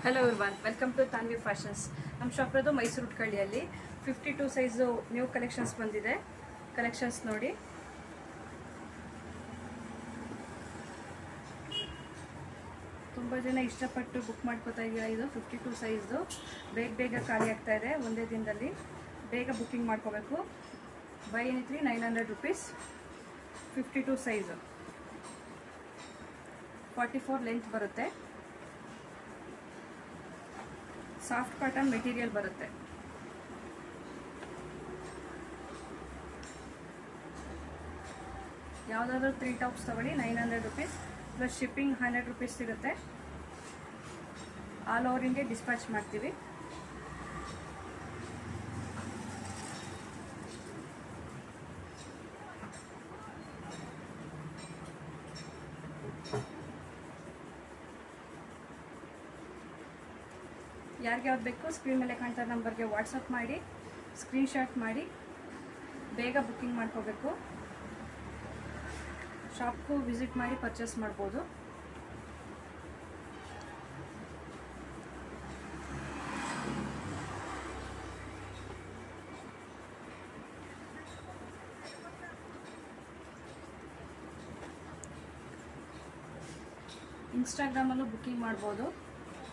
Hello everyone, welcome to Tanvi fashions. ನಮ್ಮ shop ಇರೋದು ಮೈಸೂರು ಉಟ್ಕಳ್ಳಿಯಲ್ಲಿ. 52 ಸೈಜು ನ್ಯೂ ಕಲೆಕ್ಷನ್ಸ್ ಬಂದಿದೆ. ಕಲೆಕ್ಷನ್ಸ್ ನೋಡಿ. ತುಂಬ ಜನ ಇಷ್ಟಪಟ್ಟು ಬುಕ್ ಮಾಡ್ಕೋತಾ ಇದ್ದೀರಾ. ಇದು 52 ಸೈಜ್ದು ಬೇಗ ಖಾಲಿ ಆಗ್ತಾ ಇದೆ. ಒಂದೇ ದಿನದಲ್ಲಿ ಬೇಗ ಬುಕ್ಕಿಂಗ್ ಮಾಡ್ಕೋಬೇಕು. Buy any three 900 rupees. 52 size 44 length ಬರುತ್ತೆ. ಸಾಫ್ಟ್ ಕಾಟನ್ ಮೆಟೀರಿಯಲ್ ಬರುತ್ತೆ. ಯಾವುದಾದ್ರೂ 3 ಟಾಪ್ಸ್ ತಗೊಳ್ಳಿ 900 ರುಪೀಸ್ ಪ್ಲಸ್ ಶಿಪ್ಪಿಂಗ್ 100 ರುಪೀಸ್ ಸಿಗುತ್ತೆ. ಆಲ್ ಓವರ್ ಇಂಡಿಯಾ ಡಿಸ್ಪ್ಯಾಚ್ ಮಾಡ್ತೀವಿ. ಯಾರಿಗೆ ಯಾವ್ದು ಬೇಕು ಸ್ಕ್ರೀನ್ ಮೇಲೆ ಕಾಣ್ತಾ ನಂಬರ್ಗೆ ವಾಟ್ಸಪ್ ಮಾಡಿ, ಸ್ಕ್ರೀನ್ಶಾಟ್ ಮಾಡಿ ಬೇಗ ಬುಕ್ಕಿಂಗ್ ಮಾಡ್ಕೋಬೇಕು. ಶಾಪ್ಗೂ ವಿಸಿಟ್ ಮಾಡಿ ಪರ್ಚೇಸ್ ಮಾಡ್ಬೋದು. ಇನ್ಸ್ಟಾಗ್ರಾಮಲ್ಲೂ ಬುಕ್ಕಿಂಗ್ ಮಾಡ್ಬೋದು.